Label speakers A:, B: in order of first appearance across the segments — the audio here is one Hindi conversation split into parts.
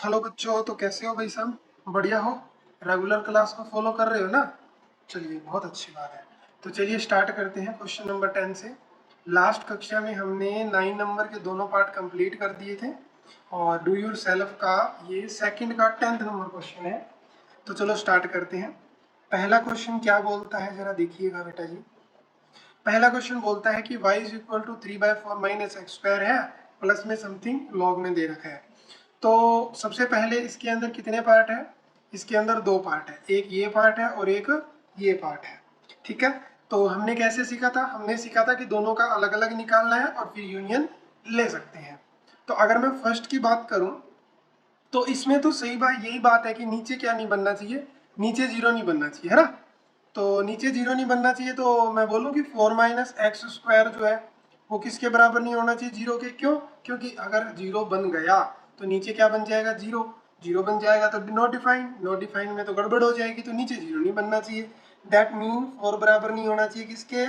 A: हेलो बच्चों, तो कैसे हो भाई साहब? बढ़िया हो? रेगुलर क्लास को फॉलो कर रहे हो ना? चलिए, बहुत अच्छी बात है। तो चलिए स्टार्ट करते हैं क्वेश्चन नंबर 10 से। लास्ट कक्षा में हमने 9 नंबर के दोनों पार्ट कंप्लीट कर दिए थे और डू योर सेल्फ का ये सेकंड का 10th नंबर क्वेश्चन है। तो चलो स्टार्ट करते हैं। पहला क्वेश्चन क्या बोलता है जरा देखिएगा बेटा जी। पहला क्वेश्चन बोलता है कि y इज इक्वल टू 3/4 माइनस एक्स स्क्वायर है, प्लस में समथिंग लॉग में दे रखा है। तो सबसे पहले इसके अंदर कितने पार्ट है? इसके अंदर दो पार्ट है, एक ये पार्ट है और एक ये पार्ट है। ठीक है, तो हमने कैसे सीखा था? हमने सीखा था कि दोनों का अलग अलग निकालना है और फिर यूनियन ले सकते हैं। तो अगर मैं फर्स्ट की बात करूं तो इसमें तो सही बात यही बात है कि नीचे क्या नहीं बनना चाहिए, नीचे जीरो नहीं बनना चाहिए, है ना? तो नीचे जीरो नहीं बनना चाहिए, तो मैं बोलूँ कि 4 माइनस एक्स स्क्वायर जो है वो किसके बराबर नहीं होना चाहिए? जीरो के। क्यों? क्योंकि अगर जीरो बन गया तो नीचे क्या बन जाएगा? जीरो। जीरो बन जाएगा तो नॉट डिफाइंड, नॉट डिफाइंड में तो गड़बड़ हो जाएगी, तो नीचे जीरो नहीं बनना चाहिए। दैट मीन 4 बराबर नहीं होना चाहिए किसके?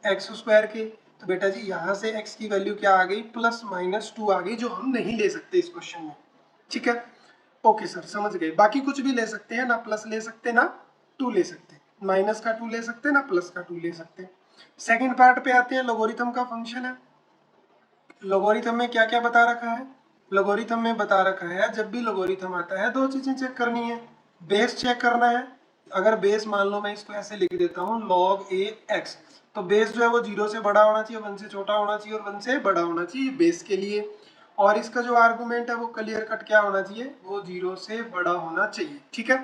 A: एक्स स्क्वायर के। तो बेटा जी यहाँ से एक्स की वैल्यू क्या आ गई? +-2 आ गई, जो हम नहीं ले सकते इस क्वेश्चन में। ठीक है, ओके सर, समझ गए। बाकी कुछ भी ले सकते हैं ना, प्लस ले सकते ना टू ले सकते, माइनस का टू ले सकते ना प्लस का टू ले सकते। सेकंड पार्ट पे आते हैं, लोगोरिथम का फंक्शन है। लोगोरिथम में क्या क्या बता रखा है? लोगोरिथम में बता रखा है जब भी लोगोरिथम आता है दो चीजें चेक करनी है। बेस चेक करना है। अगर बेस मान लो मैं इसको ऐसे लिख देता हूँ log a x, तो बेस जो है वो 0 से बड़ा होना चाहिए, 1 से छोटा होना चाहिए और 1 से बड़ा होना चाहिए बेस के लिए। और इसका जो आर्गुमेंट है वो क्लियर कट क्या होना चाहिए? वो 0 से बड़ा होना चाहिए। ठीक है,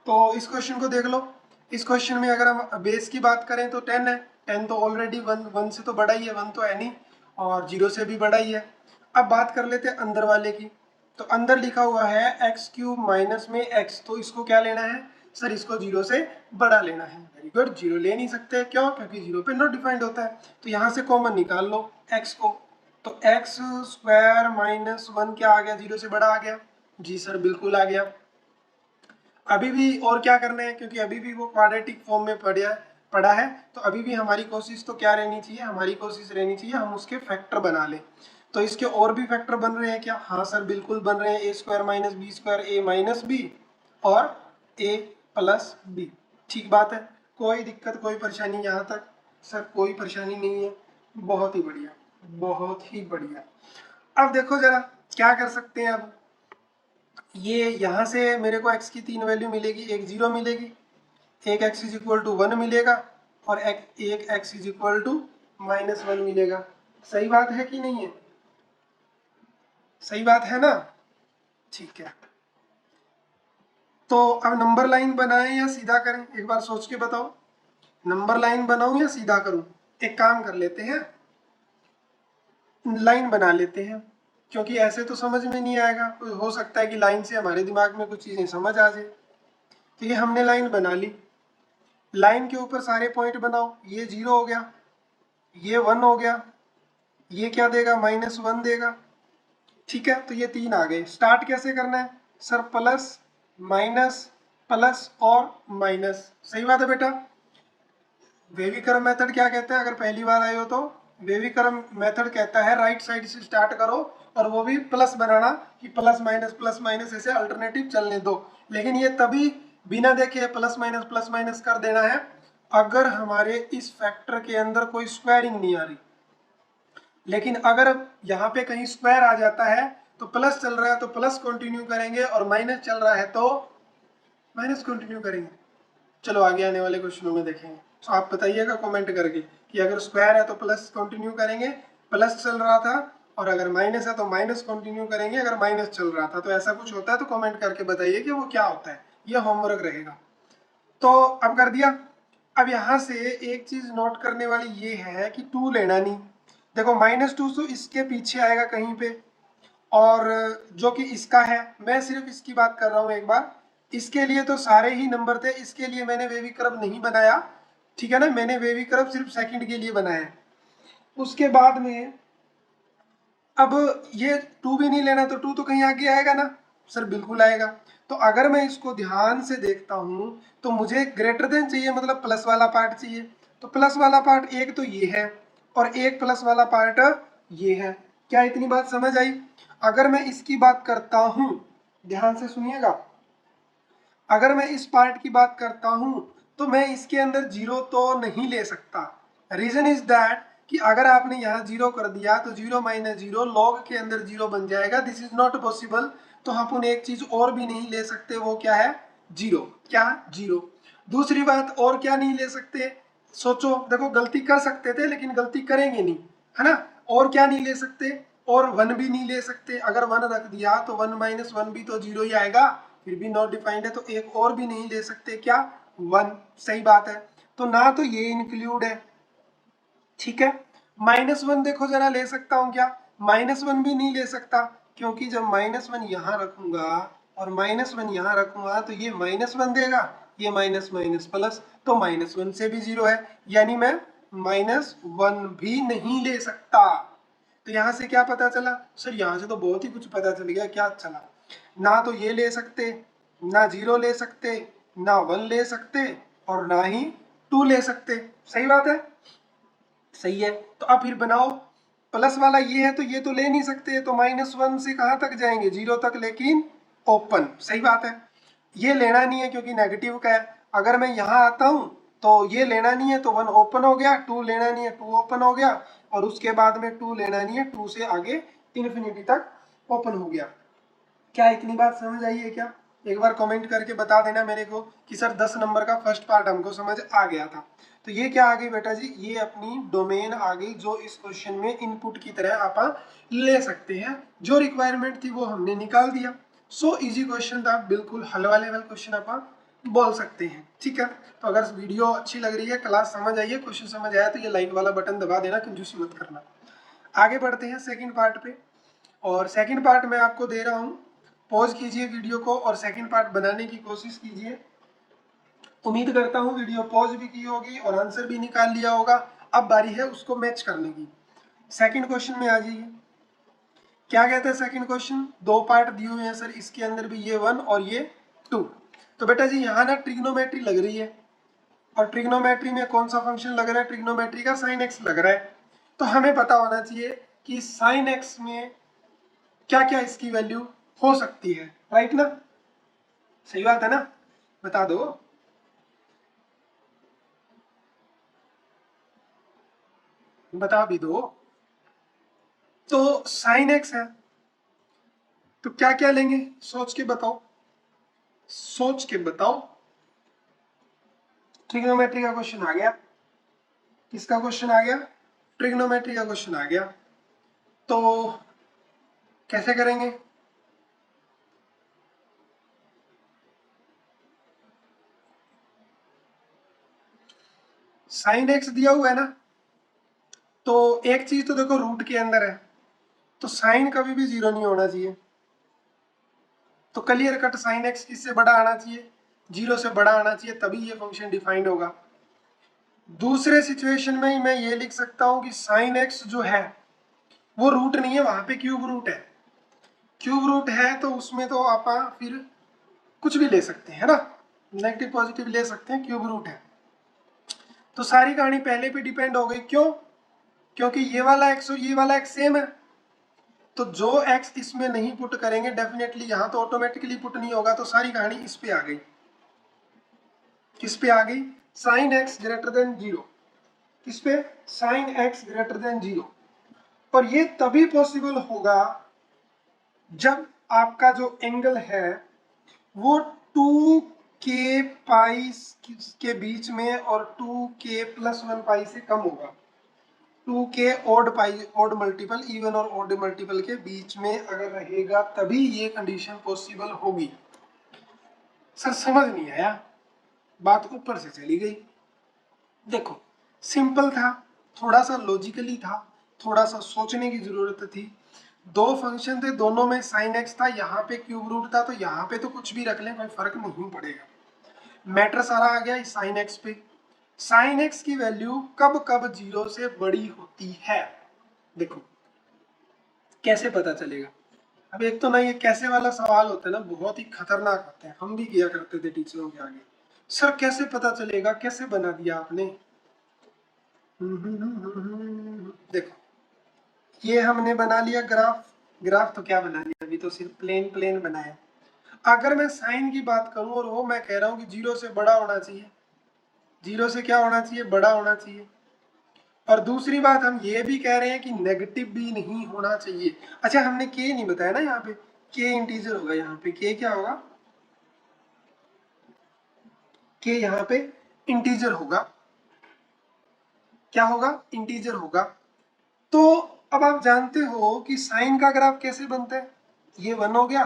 A: तो इस क्वेश्चन को देख लो। इस क्वेश्चन में अगर हम बेस की बात करें तो 10 है। 10 तो ऑलरेडी 1 से तो बड़ा ही है, 1 तो है नहीं, और 0 से भी बड़ा ही है। अब बात कर लेते हैं अंदर वाले की। तो अंदर लिखा हुआ है x³ माइनस में x, तो इसको क्या लेना है? सर इसको 0 से बड़ा लेना है। वेरी गुड, 0 ले नहीं सकते, क्यों? क्योंकि 0 पे नॉट डिफाइंड होता है। तो यहाँ से कॉमन निकाल लो x को, तो x² माइनस 1 क्या आ गया? 0 से बड़ा आ गया। जी सर बिल्कुल आ गया। अभी भी और क्या करना है, क्योंकि अभी भी वो क्वाड्रेटिक फॉर्म में पड़ा है, तो अभी भी हमारी कोशिश तो क्या रहनी चाहिए? हमारी कोशिश रहनी चाहिए हम उसके फैक्टर बना लें। तो इसके और भी फैक्टर बन रहे हैं क्या? हाँ सर बिल्कुल बन रहे हैं। a² minus b² a minus b और a प्लस b। ठीक बात है, कोई दिक्कत कोई परेशानी यहाँ तक? सर कोई परेशानी नहीं है, बहुत ही बढ़िया, बहुत ही बढ़िया। अब देखो जरा क्या कर सकते हैं। अब ये यहाँ से मेरे को x की 3 वैल्यू मिलेगी, एक 0 मिलेगी, एक x इज इक्वल टू 1 मिलेगा और एक x इज इक्वल टू -1 मिलेगा। सही बात है कि नहीं है? सही बात है ना? ठीक है, तो अब नंबर लाइन बनाएं या सीधा करें, एक बार सोच के बताओ। नंबर लाइन बनाऊं या सीधा करूं? एक काम कर लेते हैं, लाइन बना लेते हैं, क्योंकि ऐसे तो समझ में नहीं आएगा। हो सकता है कि लाइन से हमारे दिमाग में कुछ चीजें समझ आ जाए। तो ये हमने लाइन बना ली। लाइन के ऊपर सारे पॉइंट बनाओ। ये 0 हो गया, ये 1 हो गया, ये क्या देगा? -1 देगा। ठीक है, तो ये 3 आ गए। स्टार्ट कैसे करना है? सर प्लस माइनस प्लस और माइनस। सही बात है बेटा। वेविक्रम मेथड क्या कहता है? अगर पहली बार आए हो तो वेविक्रम मेथड कहता है राइट साइड से स्टार्ट करो, और वो भी प्लस बनाना, कि प्लस माइनस ऐसे अल्टरनेटिव चलने दो। लेकिन ये तभी बिना देखे प्लस माइनस कर देना है अगर हमारे इस फैक्टर के अंदर कोई स्क्वायरिंग नहीं आ रही। लेकिन अगर यहाँ पे कहीं स्क्वायर आ जाता है तो प्लस चल रहा है तो प्लस कंटिन्यू करेंगे, और माइनस चल रहा है तो माइनस कंटिन्यू करेंगे। चलो आगे आने वाले क्वेश्चनों में देखेंगे। तो आप बताइएगा कमेंट करके कि अगर स्क्वायर है तो प्लस कंटिन्यू करेंगे, प्लस चल रहा था, और अगर माइनस है तो माइनस कंटिन्यू करेंगे अगर माइनस चल रहा था। तो ऐसा कुछ होता है तो कमेंट करके बताइए कि वो क्या होता है। ये होमवर्क रहेगा। तो अब कर दिया। अब यहाँ से एक चीज नोट करने वाली ये है कि 2 लेना नहीं। देखो -2 तो इसके पीछे आएगा कहीं पे, और जो कि इसका है, मैं सिर्फ इसकी बात कर रहा हूँ एक बार। इसके लिए तो सारे ही नंबर थे, इसके लिए मैंने वेवी कर्व नहीं बनाया। ठीक है ना, मैंने वेवी कर्व सिर्फ सेकंड के लिए बनाया है। उसके बाद में अब ये 2 भी नहीं लेना, तो 2 तो कहीं आगे आएगा ना? सर बिल्कुल आएगा। तो अगर मैं इसको ध्यान से देखता हूँ तो मुझे ग्रेटर देन चाहिए, मतलब प्लस वाला पार्ट चाहिए। तो प्लस वाला पार्ट एक तो ये है, और एक प्लस वाला पार्ट ये है। क्या इतनी बात समझ आई? अगर मैं इसकी बात करता हूँ, ध्यान से सुनिएगा। अगर मैं इस पार्ट की बात करता हूं तो मैं इसके अंदर जीरो तो नहीं ले सकता। रीजन इज दैट कि अगर आपने यहाँ जीरो कर दिया तो जीरो माइनस जीरो लॉग के अंदर जीरो बन जाएगा, दिस इज नॉट पॉसिबल। तो हम एक चीज और भी नहीं ले सकते, वो क्या है? जीरो। क्या? जीरो। दूसरी बात और क्या नहीं ले सकते? सोचो, देखो गलती कर सकते थे लेकिन गलती करेंगे नहीं, है ना। और क्या नहीं ले सकते? और वन भी नहीं ले सकते। अगर वन रख दिया तो वन माइनस वन भी तो जीरो ही आएगा, फिर भी नॉट डिफाइंड है। तो एक और भी नहीं ले सकते, क्या? वन। सही बात है। तो ना तो ये इंक्लूड है, ठीक है। माइनस वन देखो जरा ले सकता हूं क्या? माइनस वन भी नहीं ले सकता, क्योंकि जब माइनस वन यहां रखूंगा और माइनस वन यहां रखूंगा तो ये माइनस वन देगा, ये माइनस माइनस प्लस, तो माइनस वन से भी जीरो है, यानी मैं माइनस वन भी नहीं ले सकता। तो यहां से क्या पता चला? सर यहां से तो बहुत ही कुछ पता चल गया। क्या चला? ना तो ये ले सकते, ना जीरो ले सकते, ना वन ले सकते, और ना ही टू ले सकते। सही बात है? सही है। तो अब फिर बनाओ, प्लस वाला ये है तो ये तो ले नहीं सकते, तो माइनस वन से कहां तक जाएंगे? जीरो तक, लेकिन ओपन। सही बात है। ये लेना नहीं है क्योंकि नेगेटिव का है। अगर मैं यहाँ आता हूं तो ये लेना नहीं है तो वन ओपन हो गया, टू लेना नहीं है टू ओपन हो गया, और उसके बाद में टू लेना नहीं है, टू से आगे इन्फिनिटी तक ओपन हो गया। क्या इतनी बात समझ आई है क्या? एक बार कमेंट करके बता देना मेरे को कि सर 10 नंबर का फर्स्ट पार्ट हमको समझ आ गया था। तो ये क्या आ गई बेटा जी? ये अपनी डोमेन आ गई जो इस क्वेश्चन में इनपुट की तरह आप ले सकते हैं। जो रिक्वायरमेंट थी वो हमने निकाल दिया। सो इजी क्वेश्चन था, बिल्कुल हलवा लेवल क्वेश्चन आप बोल सकते हैं। ठीक है। तो अगर वीडियो अच्छी लग रही है, क्लास समझ आई है, क्वेश्चन समझ आया, तो ये लाइक वाला बटन दबा देना, कंजूसी मत करना। आगे बढ़ते हैं सेकंड पार्ट पे। और सेकंड पार्ट मैं आपको दे रहा हूँ, पॉज कीजिए वीडियो को और सेकंड पार्ट बनाने की कोशिश कीजिए। उम्मीद करता हूँ वीडियो पॉज भी की होगी और आंसर भी निकाल लिया होगा। अब बारी है उसको मैच करने की। सेकंड क्वेश्चन में आ जाइए। क्या कहते हैं सेकंड क्वेश्चन? दो पार्ट दिए हुए हैं सर, इसके अंदर भी ये वन और ये टू। तो बेटा जी यहाँ ना ट्रिग्नोमेट्री लग रही है, और ट्रिग्नोमेट्री में कौन सा फंक्शन लग रहा है? ट्रिग्नोमेट्री का साइन एक्स लग रहा है। तो हमें पता होना चाहिए कि साइन एक्स में क्या क्या इसकी वैल्यू हो सकती है, राइट ना? सही बात है ना? बता दो। बता भी दो। तो साइन एक्स है तो क्या क्या लेंगे? सोच के बताओ, सोच के बताओ। ट्रिग्नोमेट्री का क्वेश्चन आ गया। किसका क्वेश्चन आ गया? ट्रिग्नोमेट्री का क्वेश्चन आ गया। तो कैसे करेंगे? साइन एक्स दिया हुआ है ना, तो एक चीज तो देखो रूट के अंदर है, तो साइन कभी भी जीरो नहीं होना चाहिए। तो क्लियर कट साइन एक्स किससे बड़ा आना चाहिए? जीरो से बड़ा आना चाहिए, तभी ये फंक्शन डिफाइंड होगा। दूसरे सिचुएशन में मैं ये लिख सकता हूं कि साइन एक्स जो है वो रूट नहीं है, वहां पे क्यूब रूट है। क्यूब रूट है तो उसमें तो आप फिर कुछ भी ले सकते हैं ना, नेगेटिव पॉजिटिव ले सकते हैं, क्यूब रूट है। तो सारी कहानी पहले पे डिपेंड हो गई। क्यों? क्योंकि ये वाला एक्स और ये वाला एक्स सेम है। तो जो एक्स इसमें नहीं पुट करेंगे डेफिनेटली यहाँ तो ऑटोमेटिकली पुट नहीं होगा, तो सारी कहानी इस पे आ गई। किस पे आ गई? Sine x greater than zero. किस पे? Sine x greater than zero. और ये तभी पॉसिबल होगा जब आपका जो एंगल है वो 2k पाई के बीच में और 2k प्लस वन पाई से कम होगा। 2k odd pi, odd multiple, even और ऑड मल्टीपल के बीच में अगर रहेगा तभी ये कंडीशन पॉसिबल होगी। सर समझ नहीं आया, बात ऊपर से चली गई। देखो सिंपल था, थोड़ा सा लॉजिकली था, थोड़ा सा सोचने की जरूरत थी। दो फंक्शन थे, दोनों में साइन एक्स था, यहाँ पे क्यूब रूट था, तो यहाँ पे तो कुछ भी रख लें कोई फर्क नहीं पड़ेगा। मैटर सारा आ गया साइन एक्स पे। साइन एक्स की वैल्यू कब कब जीरो से बड़ी होती है? देखो कैसे पता चलेगा? अब एक तो ना ये कैसे वाला सवाल होता है ना, बहुत ही खतरनाक होता है, हम भी किया करते थे टीचरों के आगे। सर कैसे पता चलेगा? कैसे बना दिया आपने? देखो ये हमने बना लिया ग्राफ। ग्राफ तो क्या बना लिया, अभी तो सिर्फ प्लेन प्लेन बनाया। अगर मैं साइन की बात करूं और वो मैं कह रहा हूं कि 0 से बड़ा होना चाहिए, 0 से क्या होना चाहिए, बड़ा होना चाहिए। और दूसरी बात हम ये भी कह रहे हैं कि नेगेटिव भी नहीं होना चाहिए। अच्छा हमने के नहीं बताया ना, यहाँ पे के इंटीजर होगा, यहाँ पे के क्या होगा, के यहाँ पे इंटीजर होगा, क्या होगा, इंटीजर होगा। तो अब आप जानते हो कि साइन का ग्राफ कैसे बनता है, ये 1 हो गया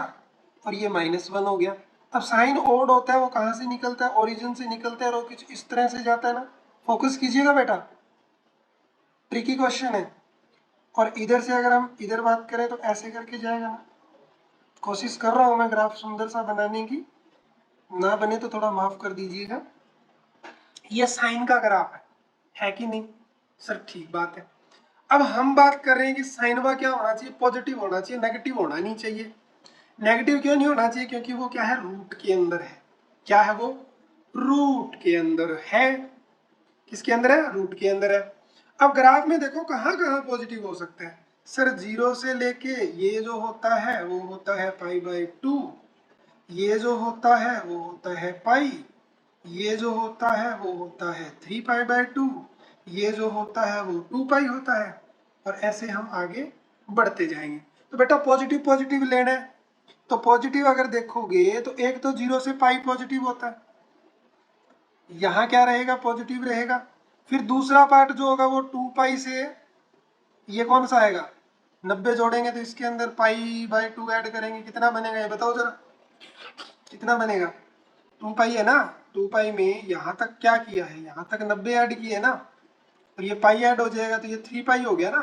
A: और ये -1 हो गया। अब साइन ओड होता है, वो कहाँ से निकलता है, ओरिजिन से निकलता है और कुछ इस तरह से जाता है ना। फोकस कीजिएगा बेटा, ट्रिकी क्वेश्चन है। और इधर से अगर हम इधर बात करें तो ऐसे करके जाएगा ना। कोशिश कर रहा हूं मैं ग्राफ सुंदर सा बनाने की, ना बने तो थोड़ा माफ कर दीजिएगा। ये साइन का ग्राफ है कि नहीं सर, ठीक बात है। अब हम बात कर रहे हैं कि साइन वा क्या होना चाहिए, पॉजिटिव होना चाहिए, नेगेटिव होना नहीं चाहिए। नेगेटिव क्यों नहीं होना चाहिए, क्योंकि वो क्या है, रूट के अंदर है। क्या है वो, रूट के अंदर है। किसके अंदर है, रूट के अंदर है। अब ग्राफ में देखो कहाँ कहाँ पॉजिटिव हो सकता है सर, 0 से लेके ये जो होता है वो होता है π/2, ये जो होता है वो होता है पाई, ये जो होता है वो होता है 3π/2, ये जो होता है वो 2π होता है। और ऐसे हम आगे बढ़ते जाएंगे। तो बेटा पॉजिटिव पॉजिटिव लेना है, तो पॉजिटिव अगर देखोगे तो एक तो 0 से पाई पॉजिटिव होता है, यहाँ क्या रहेगा, पॉजिटिव रहेगा। फिर दूसरा पार्ट जो होगा वो 2π से, ये कौन सा आएगा, 90 जोड़ेंगे तो इसके अंदर π/2 ऐड करेंगे, कितना बनेगा ये बताओ जरा, कितना बनेगा, 2π है ना। 2π में यहाँ तक क्या किया है, यहाँ तक 90 ऐड किए है ना, और ये पाई ऐड हो जाएगा तो ये 3π हो गया ना।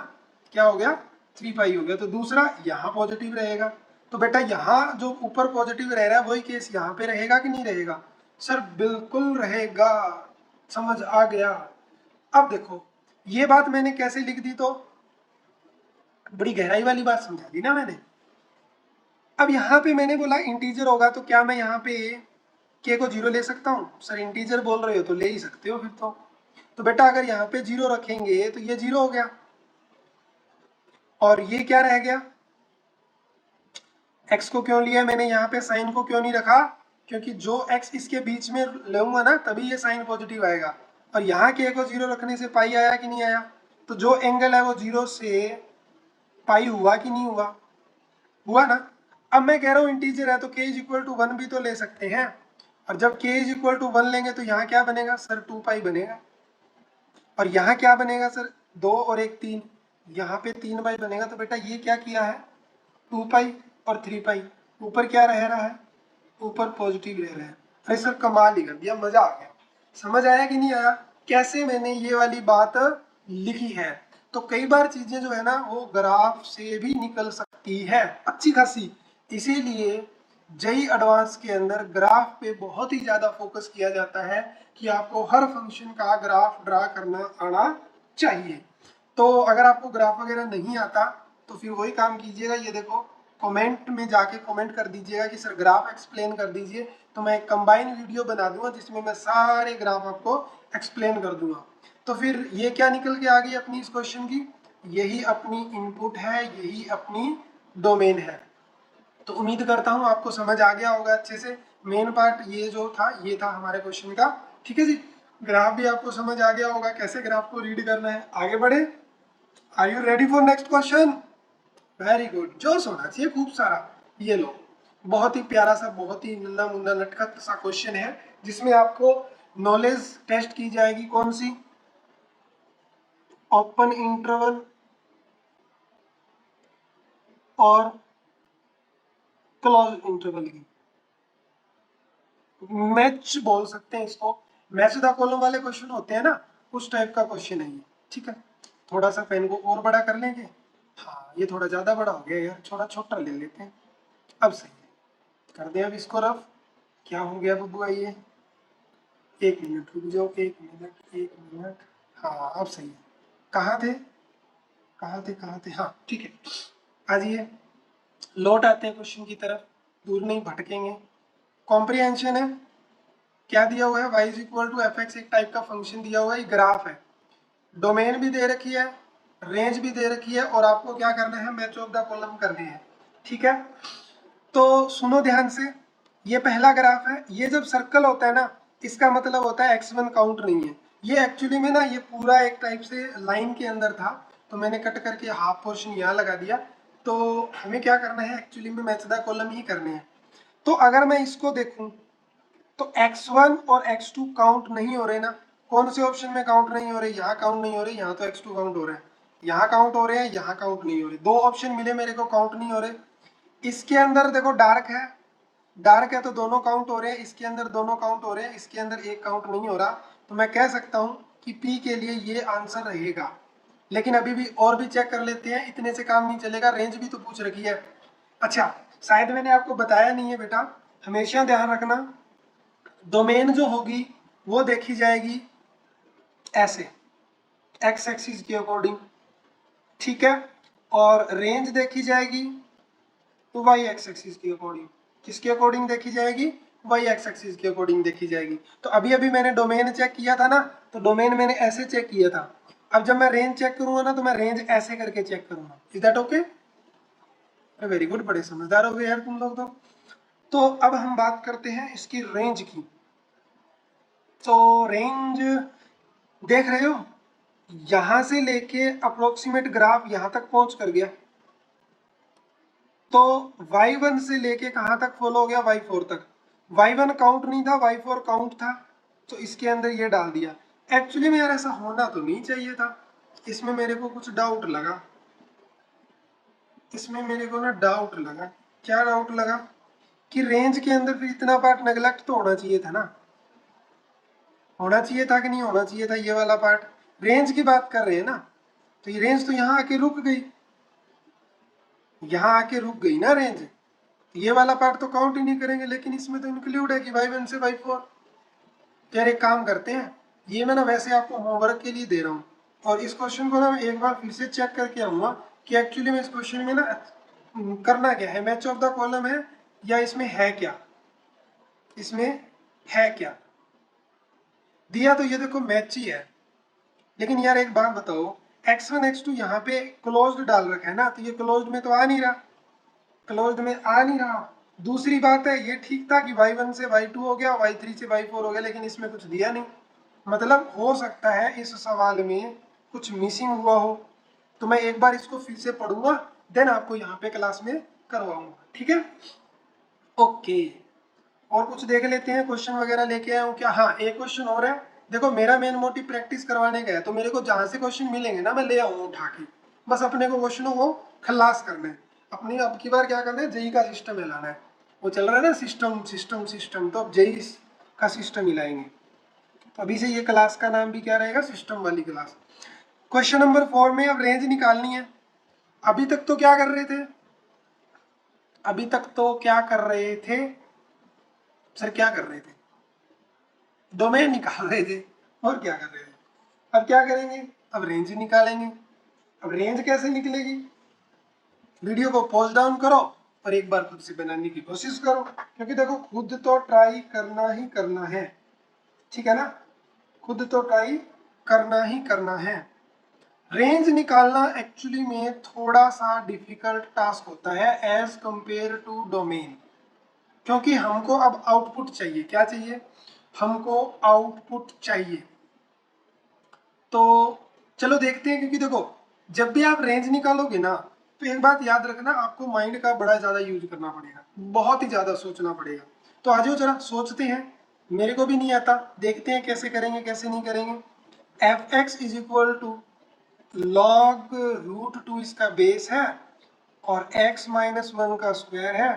A: क्या हो गया, 3π हो गया। तो दूसरा यहाँ पॉजिटिव रहेगा। तो बेटा यहाँ जो ऊपर पॉजिटिव रह रहा है वही केस यहाँ पे रहेगा कि नहीं रहेगा, सर बिल्कुल रहेगा। समझ आ गया। अब देखो ये बात मैंने कैसे लिख दी, तो बड़ी गहराई वाली बात समझा दी ना मैंने। अब यहाँ पे मैंने बोला इंटीजर होगा, तो क्या मैं यहाँ पे के को 0 ले सकता हूँ, सर इंटीजर बोल रहे हो तो ले ही सकते हो फिर तो बेटा अगर यहाँ पे 0 रखेंगे तो ये 0 हो गया, और ये क्या रह गया, x को क्यों लिया मैंने यहाँ पे, साइन को क्यों नहीं रखा, क्योंकि जो x इसके बीच में लूंगा ना तभी ये साइन पॉजिटिव आएगा। और यहाँ के को 0 रखने से पाई आया कि नहीं आया, तो जो एंगल है वो 0 से पाई हुआ कि नहीं हुआ, हुआ ना। अब मैं कह रहा हूँ इंटीजर है तो k = 1 भी तो ले सकते हैं, और जब k = 1 लेंगे तो यहाँ क्या बनेगा सर, 2π बनेगा। और यहाँ क्या बनेगा सर, 2 और 1 3, यहाँ पे 3π बनेगा। तो बेटा ये क्या किया है, 2π और 3π, ऊपर क्या रह रहा है, ऊपर पॉजिटिव रह रहा है। अरे सर कमाल ही कर दिया, मजा आ गया। समझ आया कि नहीं आया, कैसे मैंने ये वाली बात लिखी है। तो कई बार चीजें जो है ना वो ग्राफ से भी निकल सकती है अच्छी खासी, इसीलिए जेई एडवांस के अंदर ग्राफ पे बहुत ही ज्यादा फोकस किया जाता है कि आपको हर फंक्शन का ग्राफ ड्रा करना आना चाहिए। तो अगर आपको ग्राफ वगैरह नहीं आता तो फिर वही काम कीजिएगा, ये देखो कमेंट में जाके कमेंट कर दीजिएगा कि सर ग्राफ एक्सप्लेन कर दीजिए, तो मैं एक कंबाइन वीडियो बना दूंगा जिसमें मैं सारे ग्राफ आपको एक्सप्लेन कर दूंगा। तो फिर ये क्या निकल के आ गई अपनी इस क्वेश्चन की, यही अपनी इनपुट है, यही अपनी डोमेन है। तो उम्मीद करता हूँ आपको समझ आ गया होगा अच्छे से। मेन पार्ट ये जो था ये था हमारे क्वेश्चन का, ठीक है जी। ग्राफ भी आपको समझ आ गया होगा, कैसे ग्राफ को रीड करना है। आगे बढ़े, are you ready for next question, very good, जो होना चाहिए खूब सारा। ये लो, बहुत ही प्यारा सा, बहुत ही नन्ना मुन्ना नटखट सा क्वेश्चन है जिसमें आपको नॉलेज टेस्ट की जाएगी। कौन सी, ओपन इंटरवल और क्लोज इंटरवल की, मैच बोल सकते हैं इसको, मैच द कॉलम वाले क्वेश्चन होते हैं ना, उस टाइप का क्वेश्चन है ये, ठीक है। थोड़ा सा पेन को और बड़ा कर लेंगे, हाँ ये थोड़ा ज्यादा बड़ा हो गया यार, थोड़ा छोटा ले लेते हैं। अब सही है, कर दें अब इसको रफ। क्या हो गया बबुआ ये, 1 मिनट रुक जाओ, 1 मिनट 1 मिनट, हाँ अब सही है। कहाँ थे कहाँ थे, हाँ ठीक है। आ जाइए, लौट आते हैं क्वेश्चन की तरफ, दूर नहीं भटकेंगे। कॉम्प्रिहेंशन है, क्या दिया हुआ है, y = fx एक टाइप का फंक्शन दिया हुआ है, ग्राफ है, डोमेन भी दे रखी है, रेंज भी दे रखी है, और आपको क्या करना है, मैच ऑफ द कॉलम करनी है, ठीक है। तो सुनो ध्यान से, ये पहला ग्राफ है, ये जब सर्कल होता है ना इसका मतलब होता है x1 काउंट नहीं है। ये एक्चुअली में ना ये पूरा एक टाइप से लाइन के अंदर था, तो मैंने कट करके हाफ पोर्शन यहाँ लगा दिया। तो हमें क्या करना है एक्चुअली में मैच द कॉलम ही करने हैं। तो अगर मैं इसको देखूं तो x1 और x2 काउंट नहीं हो रहे ना। कौन से ऑप्शन में काउंट नहीं हो रहे? यहाँ काउंट नहीं हो रहे, यहाँ तो x2 काउंट हो रहे हैं, यहाँ काउंट हो रहे हैं, यहाँ काउंट नहीं हो रहे। दो ऑप्शन मिले मेरे को काउंट नहीं हो रहे। इसके अंदर देखो डार्क है, डार्क है तो दोनों काउंट हो रहे हैं, इसके अंदर दोनों काउंट हो रहे हैं, इसके अंदर एक काउंट नहीं हो रहा। तो मैं कह सकता हूँ कि P के लिए ये आंसर रहेगा। लेकिन अभी भी और भी चेक कर लेते हैं, इतने से काम नहीं चलेगा, रेंज भी तो पूछ रखी है। अच्छा शायद मैंने आपको बताया नहीं है बेटा, हमेशा ध्यान रखना डोमेन जो होगी वो देखी जाएगी ऐसे एक्स एक्सिस के अकॉर्डिंग, ठीक है, और रेंज देखी जाएगी तो वाई एक्स एक्सिस के अकॉर्डिंग। किसके अकॉर्डिंग देखी जाएगी? वाई एक्स एक्सिस के अकॉर्डिंग देखी जाएगी। तो अभी अभी मैंने डोमेन चेक किया था ना, तो डोमेन मैंने ऐसे चेक किया था। अब जब मैं रेंज चेक करूंगा ना तो मैं रेंज ऐसे करके चेक करूंगा। Is that okay? Very good, बड़े समझदार हो गए यार तुम लोग तो अब हम बात करते हैं इसकी रेंज की। तो रेंज देख रहे हो, यहां से लेके अप्रोक्सीमेट ग्राफ यहां तक पहुंच कर गया। तो y1 से लेके कहां तक फॉलो हो गया? y4 तक। y1 काउंट नहीं था, y4 काउंट था, तो इसके अंदर ये डाल दिया। एक्चुअली में यार ऐसा होना तो नहीं चाहिए था, इसमें मेरे को कुछ डाउट लगा, इसमें मेरे को ना डाउट लगा। क्या डाउट लगा? कि रेंज के अंदर फिर इतना पार्ट नेगलेक्ट तो होना चाहिए था ना, होना चाहिए था कि नहीं होना चाहिए था? ये वाला पार्ट रेंज की बात कर रहे हैं ना, तो ये रेंज तो यहाँ आके रुक गई, यहाँ आके रुक गई ना रेंज। ये वाला पार्ट तो काउंट ही नहीं करेंगे, लेकिन इसमें तो इंक्लूड है कि y1 से y4। तो यार एक काम करते हैं, ये मैं ना वैसे आपको होमवर्क के लिए दे रहा हूँ, और इस क्वेश्चन को ना मैं एक बार फिर से चेक करके आऊंगा कि एक्चुअली में इस क्वेश्चन में ना करना क्या है, मैच ऑफ द कॉलम है या इसमें है क्या, इसमें है क्या दिया। तो ये देखो मैच ही है। लेकिन यार एक बात बताओ, x1 x2 यहाँ पे क्लोज्ड डाल रखा है ना, तो ये क्लोज्ड में तो आ नहीं रहा, क्लोज्ड में आ नहीं रहा। दूसरी बात है, ये ठीक था कि y1 से y2 हो गया, y3 से y4 हो गया, लेकिन इसमें कुछ दिया नहीं। मतलब हो सकता है इस सवाल में कुछ मिसिंग हुआ हो। तो मैं एक बार इसको फिर से पढ़ूंगा, देन आपको यहाँ पे क्लास में करवाऊंगा, ठीक है? ओके, और कुछ देख लेते हैं, क्वेश्चन वगैरह लेके आया हूँ क्या? हाँ एक क्वेश्चन और है। देखो मेरा मेन मोटिव प्रैक्टिस करवाने का है, तो मेरे को जहाँ से क्वेश्चन मिलेंगे ना मैं ले आऊँगा उठा के। बस अपने को क्वेश्चनों को खलास करना है। अपनी अब की बार क्या करना है, जेई का सिस्टम हिलाना है। वो चल रहा है ना सिस्टम सिस्टम सिस्टम, तो अब जेई का सिस्टम हिलाएंगे। तो अभी से ये क्लास का नाम भी क्या रहेगा? सिस्टम वाली क्लास। क्वेश्चन नंबर 4 में अब रेंज निकालनी है। अभी तक तो क्या कर रहे थे? अभी तक तो क्या कर रहे थे सर? क्या कर रहे थे? डोमेन निकाल रहे थे, और क्या कर रहे थे? अब क्या करेंगे? अब रेंज निकालेंगे। अब रेंज कैसे निकलेगी? वीडियो को पॉज डाउन करो और एक बार खुद से बनाने की कोशिश करो, क्योंकि देखो खुद तो ट्राई करना ही करना है, ठीक है ना? खुद तो ट्राई करना ही करना है। रेंज निकालना एक्चुअली में थोड़ा सा डिफिकल्ट टास्क होता है एज कंपेयर टू डोमेन, क्योंकि हमको अब आउटपुट चाहिए। क्या चाहिए? हमको आउटपुट चाहिए। तो चलो देखते हैं, क्योंकि देखो जब भी आप रेंज निकालोगे ना, तो एक बात याद रखना, आपको माइंड का बड़ा ज़्यादा यूज करना पड़ेगा, बहुत ही ज़्यादा सोचना पड़ेगा। तो आ जाओ जरा सोचते हैं, मेरे को भी नहीं आता, देखते हैं कैसे करेंगे कैसे नहीं करेंगे। F X is equal to log root two इसका बेस है, और x माइनस 1 का स्क्वायर है,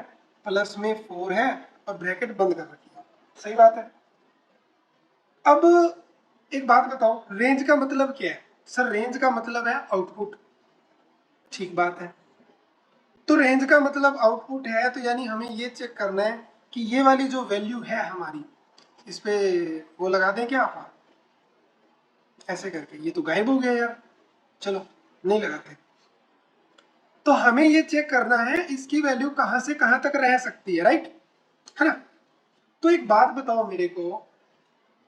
A: प्लस में 4 है, और ब्रैकेट बंद कर रखी है। सही बात है। अब एक बात बताओ, रेंज का मतलब क्या है? सर रेंज का मतलब है आउटपुट। ठीक बात है, तो रेंज का मतलब आउटपुट है, तो यानी हमें ये चेक करना है कि ये वाली जो वैल्यू है हमारी, इस पे वो लगा दें क्या आप? ऐसे करके ये तो गायब हो गया यार, चलो नहीं लगाते। तो हमें ये चेक करना है इसकी वैल्यू कहां से कहां तक रह सकती है, राइट, है ना? तो एक बात बताओ मेरे को,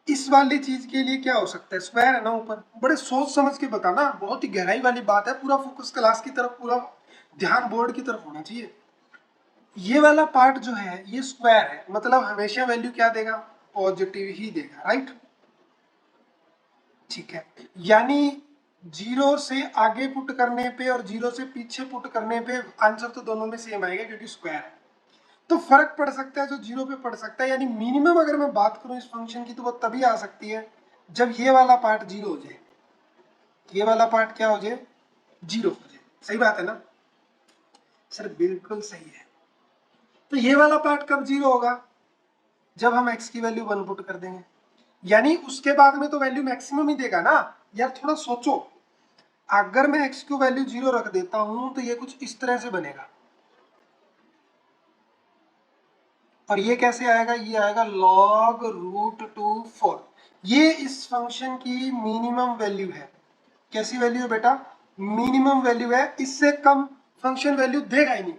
A: इस वाली चीज के लिए क्या हो सकता है? स्क्वायर है ना ऊपर, बड़े सोच समझ के बताना, बहुत ही गहराई वाली बात है, पूरा फोकस क्लास की तरफ, पूरा ध्यान बोर्ड की तरफ होना चाहिए। ये वाला पार्ट जो है ये स्क्वायर है, मतलब हमेशा वैल्यू क्या देगा, पॉजिटिव ही देगा, राइट। ठीक है, यानी 0 से आगे पुट करने पे और 0 से पीछे पुट करने पे आंसर तो दोनों में सेम आएगा क्योंकि स्क्वायर है। तो फर्क पड़ सकता है जो 0 पे पड़ सकता है, यानी मिनिमम अगर मैं बात करूं इस फंक्शन की तो वो तभी आ सकती है जब ये वाला पार्ट 0 हो जाए, ये वाला पार्ट क्या हो जाए, 0 हो जाए। सही बात है ना सर, बिल्कुल सही है। तो ये वाला पार्ट कब 0 होगा, जब हम x की वैल्यू 1 पुट कर देंगे, यानी उसके बाद में तो वैल्यू मैक्सिमम ही देगा ना। यार थोड़ा सोचो, अगर मैं x की वैल्यू 0 रख देता हूं तो ये कुछ इस तरह से बनेगा, और ये कैसे आएगा, ये आएगा log √2 4। ये इस फंक्शन की मिनिमम वैल्यू है। कैसी वैल्यू है बेटा, मिनिमम वैल्यू है, इससे कम फंक्शन वैल्यू देगा ही नहीं,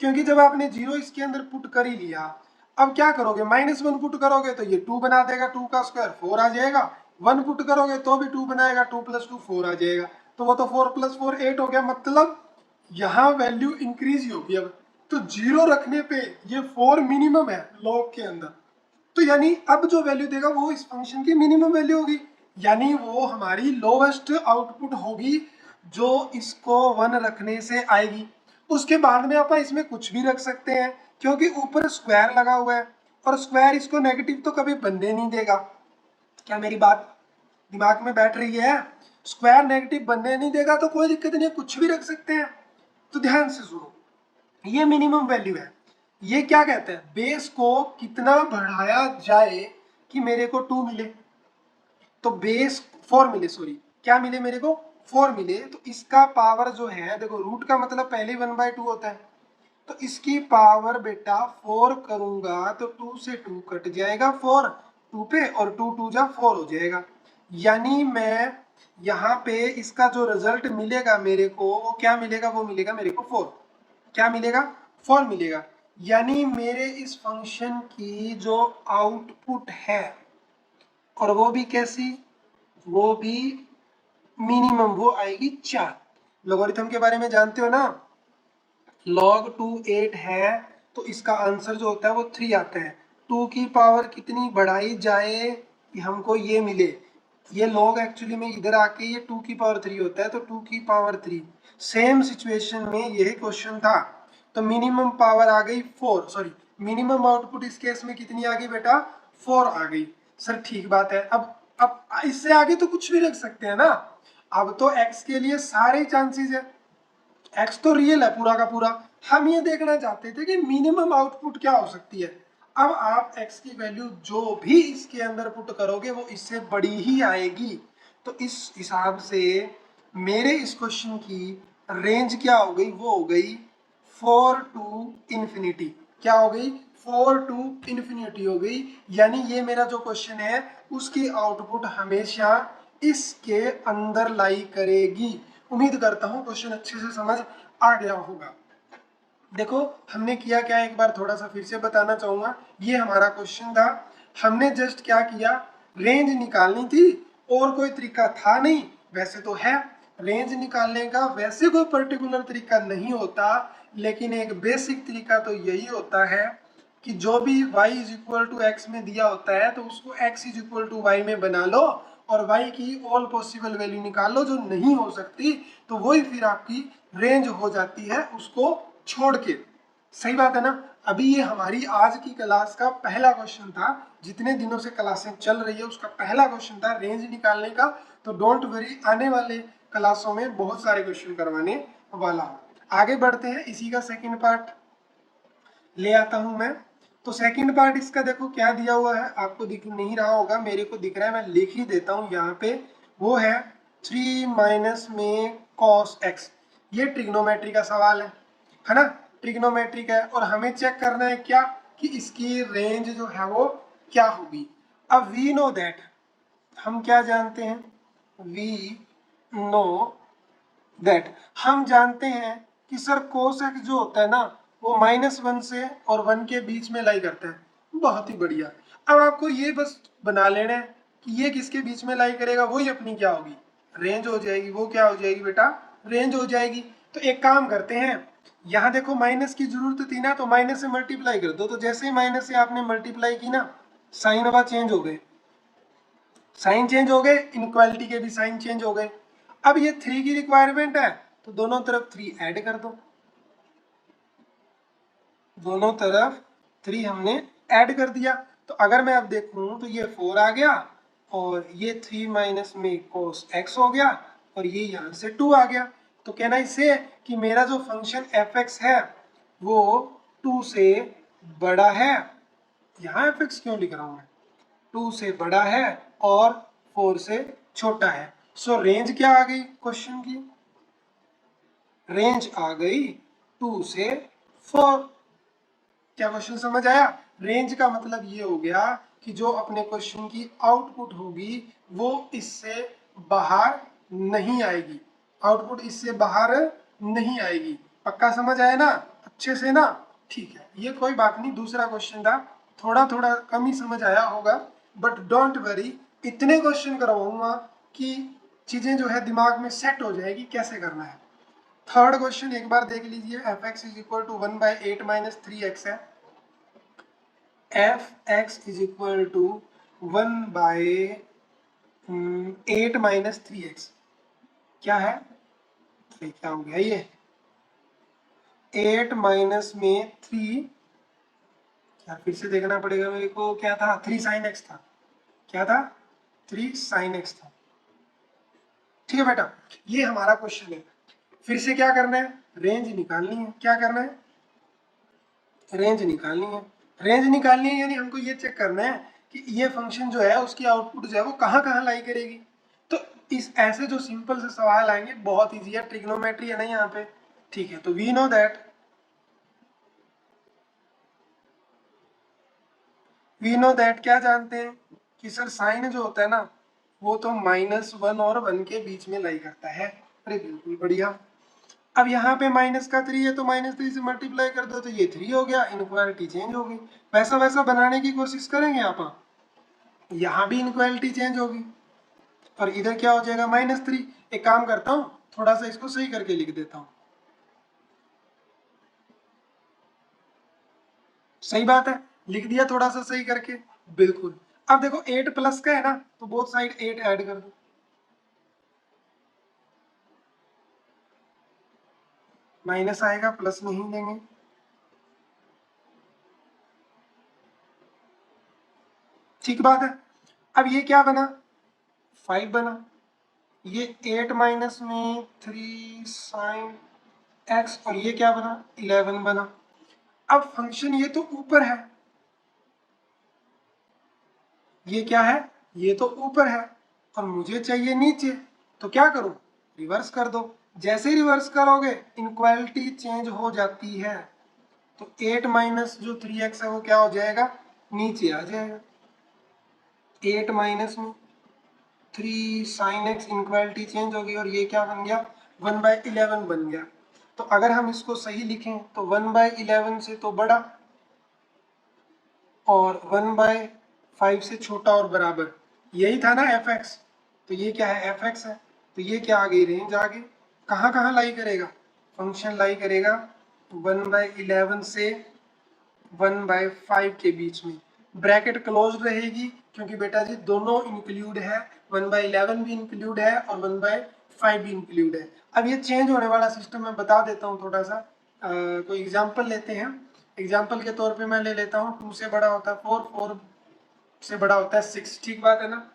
A: क्योंकि जब आपने 0 इसके अंदर पुट कर ही लिया, अब क्या करोगे, -1 पुट करोगे तो ये 2 बना देगा, 2 का स्क्वायर 4 आ जाएगा, 1 पुट करोगे तो भी 2 बनाएगा, 2 + 2 4 आ जाएगा, तो वो तो 4 + 4 8 हो गया, मतलब यहाँ वैल्यू इंक्रीज ही होगी। अब तो 0 रखने पे ये 4 मिनिमम है लॉग के अंदर, तो यानी अब जो वैल्यू देगा वो इस फंक्शन की मिनिमम वैल्यू होगी, यानी वो हमारी लोवेस्ट आउटपुट होगी जो इसको 1 रखने से आएगी। उसके बाद में आप इसमें कुछ भी रख सकते हैं क्योंकि ऊपर स्क्वायर लगा हुआ है, और स्क्वायर इसको नेगेटिव तो कभी बनने नहीं देगा। क्या मेरी बात दिमाग में बैठ रही है, स्क्वायर नेगेटिव बनने नहीं देगा तो कोई दिक्कत नहीं है, कुछ भी रख सकते हैं। तो ध्यान से सुनो, ये मिनिमम वैल्यू है। ये क्या कहते हैं, बेस को कितना बढ़ाया जाए कि मेरे को 2 मिले, तो बेस 4 मिले, सॉरी क्या मिले मेरे को, 4 मिले, तो इसका पावर जो है, देखो रूट का मतलब पहले 1/2 होता है, तो इसकी पावर बेटा 4 करूंगा तो 2 से 2 कट जाएगा, 4 2 पे, और 2 2 जा 4 हो जाएगा, यानी मैं यहाँ पे इसका जो रिजल्ट मिलेगा मेरे को वो क्या मिलेगा, वो मिलेगा मेरे को 4। क्या मिलेगा, 4 मिलेगा, यानी मेरे इस फंक्शन की जो आउटपुट है, और वो भी कैसी, वो भी मिनिमम, वो आएगी 4। लोगरिथम के बारे में जानते हो ना, log 2 8 है, तो इसका आंसर जो होता है वो 3 आता है। 2 की पावर कितनी बढ़ाई जाए कि हमको ये मिले, ये log एक्चुअली में इधर आके ये 2 की पावर 3 होता है, तो 2 की पावर 3। सेम सिचुएशन में यही क्वेश्चन था, तो मिनिमम पावर आ गई 4, सॉरी मिनिमम आउटपुट इस केस में कितनी आ गई बेटा, 4 आ गई। सर ठीक बात है, अब इससे आगे तो कुछ भी रख सकते हैं ना, अब तो x के लिए सारे चांसेस है, एक्स तो रियल है पूरा का पूरा, हम ये देखना चाहते थे कि मिनिमम आउटपुट क्या हो सकती है। अब आप एक्स की वैल्यू जो भी इसके अंदर पुट करोगे वो इससे बड़ी ही आएगी, तो इस हिसाब से मेरे इस क्वेश्चन की रेंज क्या हो गई, वो हो गई 4 टू इन्फिनिटी। क्या हो गई, 4 टू इन्फिनिटी हो गई, यानी ये मेरा जो क्वेश्चन है उसकी आउटपुट हमेशा इसके अंदर लाई करेगी। उम्मीद करता हूँ क्वेश्चन अच्छे से समझ आ गया होगा। देखो हमने किया क्या, एक बार थोड़ा सा फिर से बताना चाहूंगा, ये हमारा क्वेश्चन था, हमने जस्ट क्या किया, रेंज निकालनी थी, और कोई तरीका था नहीं, वैसे तो है रेंज निकालने का, वैसे कोई पर्टिकुलर तरीका नहीं होता, लेकिन एक बेसिक तरीका तो यही होता है कि जो भी y = x में दिया होता है तो उसको x = y में बना लो, और y की ऑल पॉसिबल वैल्यू निकाल लो जो नहीं हो सकती, तो वही फिर आपकी रेंज हो जाती है उसको छोड़ के। सही बात है ना। अभी ये हमारी आज की क्लास का पहला क्वेश्चन था, जितने दिनों से क्लासें चल रही है उसका पहला क्वेश्चन था रेंज निकालने का, तो डोंट वरी, आने वाले क्लासों में बहुत सारे क्वेश्चन करवाने वाला हूँ। आगे बढ़ते हैं, इसी का सेकेंड पार्ट ले आता हूं मैं। तो सेकंड पार्ट इसका देखो क्या दिया हुआ है, आपको दिख नहीं रहा होगा, मेरे को दिख रहा है, मैं लिख ही देता हूं यहाँ पे, वो है 3 माइनस में cos x। ये ट्रिग्नोमेट्री का सवाल है ना, ट्रिग्नोमेट्री का है, और हमें चेक करना है क्या, कि इसकी रेंज जो है वो क्या होगी। अब वी नो दैट, हम क्या जानते हैं, वी नो दैट, हम जानते हैं कि सर cos x जो होता है ना वो -1 से और 1 के बीच में लाई करता है। बहुत ही बढ़िया, अब आपको ये बस बना लेना है कि ये किसके बीच में लाई करेगा, वही अपनी क्या होगी, रेंज हो जाएगी। वो क्या हो जाएगी बेटा, रेंज हो जाएगी। तो एक काम करते हैं, यहाँ देखो माइनस की जरूरत थी ना, तो माइनस से मल्टीप्लाई कर दो। तो जैसे ही माइनस से आपने मल्टीप्लाई की ना, साइन अब चेंज हो गए, साइन चेंज हो गए, इनक्वालिटी के भी साइन चेंज हो गए। अब ये 3 की रिक्वायरमेंट है, तो दोनों तरफ 3 ऐड कर दो, दोनों तरफ 3 हमने ऐड कर दिया। तो अगर मैं अब देखूं तो ये 4 आ गया, और ये 3 माइनस में cos x हो गया, और ये यहाँ से 2 आ गया। तो कहना इससे कि मेरा जो फंक्शन fx है वो 2 से बड़ा है। यहाँ fx क्यों लिख रहा हूँ मैं, 2 से बड़ा है और 4 से छोटा है। सो रेंज क्या आ गई क्वेश्चन की, रेंज आ गई 2 से 4। क्या क्वेश्चन समझ आया? रेंज का मतलब ये हो गया कि जो अपने क्वेश्चन की आउटपुट होगी वो इससे बाहर नहीं आएगी, आउटपुट इससे बाहर नहीं आएगी। पक्का समझ आया ना, अच्छे से ना? ठीक है, ये कोई बात नहीं, दूसरा क्वेश्चन था, थोड़ा थोड़ा कम ही समझ आया होगा, बट डोंट वरी, इतने क्वेश्चन करवाऊंगा कि चीजें जो है दिमाग में सेट हो जाएगी कैसे करना है। थर्ड क्वेश्चन एक बार देख लीजिए, F X is equal to 1/8 minus 3x है। F X is equal to 1/8 minus 3x क्या है? तो क्या हो गया ये 8 माइनस में 3, क्या फिर से देखना पड़ेगा मेरे को, क्या था 3 साइन एक्स था, क्या था 3 साइन एक्स था। ठीक है बेटा, ये हमारा क्वेश्चन है। फिर से क्या करना है, रेंज निकालनी है। क्या करना है, रेंज निकालनी है। रेंज निकालनी है यानी हमको ये चेक करना है कि ये फंक्शन जो है उसकी आउटपुट जो है वो कहाँ कहाँ लाई करेगी। तो इस ऐसे जो सिंपल से सवाल आएंगे बहुत इजी है, ट्रिग्नोमेट्री है ना यहाँ पे। ठीक है, तो वी नो दैट क्या जानते हैं कि सर साइन जो होता है ना वो तो -1 और 1 के बीच में लाई करता है। अरे बिल्कुल बढ़िया। अब यहाँ पे -3 है तो -3 से मल्टीप्लाई कर दो तो ये 3 हो गया, इनक्वालिटी चेंज हो गई। वैसा वैसा बनाने की कोशिश करेंगे आप, यहाँ भी इनक्वालिटी चेंज होगी और इधर क्या हो जाएगा -3। एक काम करता हूँ, थोड़ा सा इसको सही करके लिख देता हूँ। सही बात है, लिख दिया थोड़ा सा सही करके, बिल्कुल। अब देखो 8 प्लस का है ना, तो बोथ साइड 8 ऐड कर दो, माइनस आएगा प्लस नहीं लेंगे। ठीक बात है। अब ये क्या बना, 5 बना। ये 8 माइनस में 3 साइन एक्स, और ये क्या बना 11 बना। अब फंक्शन ये तो ऊपर है, ये क्या है, ये तो ऊपर है और मुझे चाहिए नीचे। तो क्या करूं, रिवर्स कर दो। जैसे रिवर्स करोगे इनक्वालिटी चेंज हो जाती है, तो 8 माइनस जो 3x है वो क्या हो जाएगा, नीचे आ जाएगा। 8 माइनस में 3 साइन एक्स, इनक्वालिटी चेंज हो गई और ये क्या बन गया 1/11 बन गया। तो अगर हम इसको सही लिखें तो 1/11 से तो बड़ा और 1/5 से छोटा और बराबर, यही था ना एफ एक्स। तो ये क्या है, एफ एक्स है। तो ये क्या आ गई, रेंज आ गई। कहाँ कहाँ लाई करेगा, फंक्शन लाई करेगा 1/11 से 1/5 के बीच में। ब्रैकेट क्लोज रहेगी क्योंकि बेटा जी दोनों इंक्लूड है, 1/11 भी इंक्लूड है और 1/5 भी इंक्लूड है। अब ये चेंज होने वाला सिस्टम मैं बता देता हूँ थोड़ा सा। कोई एग्जांपल लेते हैं, एग्जाम्पल के तौर पे मैं ले लेता हूँ 2 से बड़ा होता है 4, 4 से बड़ा होता है 6। ठीक बात है ना?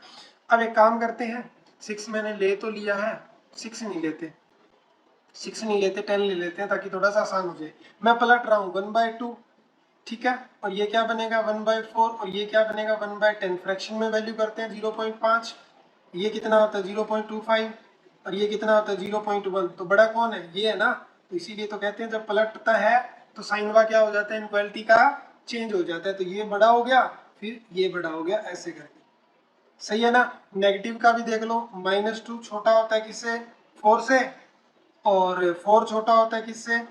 A: अब एक काम करते हैं, 6 मैंने ले तो लिया है, 6 नहीं लेते, 6 नहीं लेते, 10 ले लेते हैं ताकि थोड़ा सा आसान हो जाए। मैं पलट रहा हूँ 1/2, ठीक है, और ये क्या बनेगा 1/4 और ये क्या बनेगा 1/10। फ्रैक्शन में वैल्यू करते हैं 0.5, ये कितना होता है 0.25 और ये कितना होता है 0.1। तो बड़ा कौन है, ये है ना। तो इसीलिए तो कहते हैं जब पलटता है तो साइनवा क्या हो जाता है, इनक्वालिटी का चेंज हो जाता है। तो ये बड़ा हो गया फिर ये बड़ा हो गया, ऐसे करके। सही है ना? नेगेटिव का भी देख लो, -2 छोटा होता है किससे, 4 से, और 4 छोटा होता है किससे,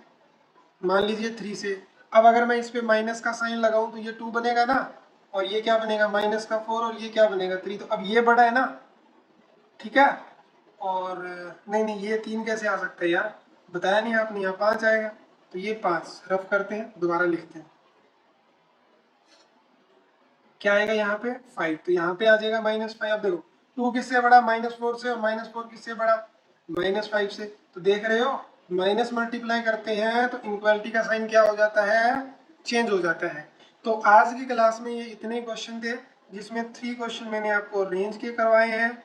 A: मान लीजिए 3 से। अब अगर मैं इस पे माइनस का साइन लगाऊं तो ये 2 बनेगा ना, और ये क्या बनेगा -4 और ये क्या बनेगा 3। तो अब ये बड़ा है ना, ठीक है। और नहीं नहीं, ये 3 कैसे आ सकता है यार, बताया नहीं आपने, यहाँ 5 आएगा। तो ये 5 रफ करते हैं, दोबारा लिखते हैं, क्या आएगा यहाँ पे 5, तो यहाँ पे आ जाएगा -5। अब देखो 2 किससे बड़ा -4 से, और -4 किससे बड़ा -5 से। तो देख रहे हो माइनस मल्टीप्लाई करते हैं तो इनक्वालिटी का साइन क्या हो जाता है, चेंज हो जाता है। तो आज की क्लास में ये इतने क्वेश्चन थे, जिसमें 3 क्वेश्चन मैंने आपको रेंज के करवाए हैं,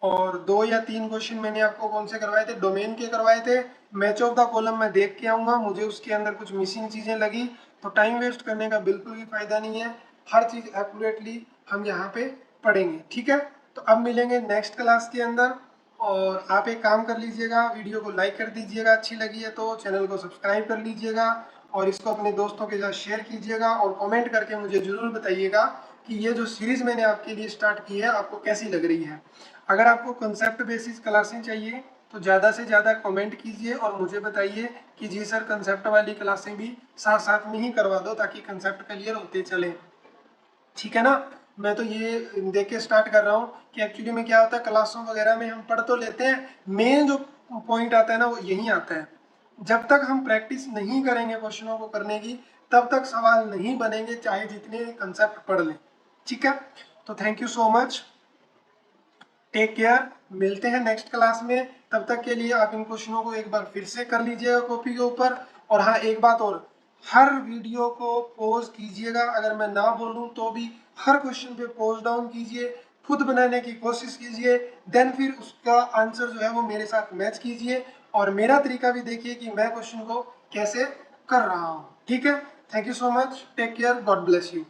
A: और 2 या 3 क्वेश्चन मैंने आपको कौन से करवाए थे, डोमेन के करवाए थे। मैच ऑफ द कॉलम मैं देख के आऊंगा, मुझे उसके अंदर कुछ मिसिंग चीजें लगी तो टाइम वेस्ट करने का बिल्कुल भी फायदा नहीं है, हर चीज एक्यूरेटली हम यहाँ पे पढ़ेंगे, ठीक है। तो अब मिलेंगे नेक्स्ट क्लास के अंदर, और आप एक काम कर लीजिएगा, वीडियो को लाइक कर दीजिएगा, अच्छी लगी है तो चैनल को सब्सक्राइब कर लीजिएगा, और इसको अपने दोस्तों के साथ शेयर कीजिएगा, और कमेंट करके मुझे ज़रूर बताइएगा कि ये जो सीरीज़ मैंने आपके लिए स्टार्ट की है आपको कैसी लग रही है। अगर आपको कंसेप्ट बेसिस क्लासें चाहिए तो ज़्यादा से ज़्यादा कमेंट कीजिए और मुझे बताइए कि जी सर कंसेप्ट वाली क्लासें भी साथ साथ में ही करवा दो, ताकि कंसेप्ट क्लियर होते चले, ठीक है ना। मैं तो ये देख के स्टार्ट कर रहा हूँ कि एक्चुअली में क्या होता है, क्लासों वगैरह में हम पढ़ तो लेते हैं, मेन जो पॉइंट आता है ना वो यही आता है। जब तक हम प्रैक्टिस नहीं करेंगे क्वेश्चनों को करने की, तब तक सवाल नहीं बनेंगे, चाहे जितने कंसेप्ट पढ़ लें, ठीक है। तो thank you so much, take care, मिलते हैं नेक्स्ट क्लास में। तब तक के लिए आप इन क्वेश्चनों को एक बार फिर से कर लीजिएगा कॉपी के ऊपर। और हाँ एक बात और, हर वीडियो को पॉज कीजिएगा, अगर मैं ना बोलूं तो भी हर क्वेश्चन पे पॉज डाउन कीजिए, खुद बनाने की कोशिश कीजिए, देन फिर उसका आंसर जो है वो मेरे साथ मैच कीजिए, और मेरा तरीका भी देखिए कि मैं क्वेश्चन को कैसे कर रहा हूँ, ठीक है। Thank you so much, take care, God bless you.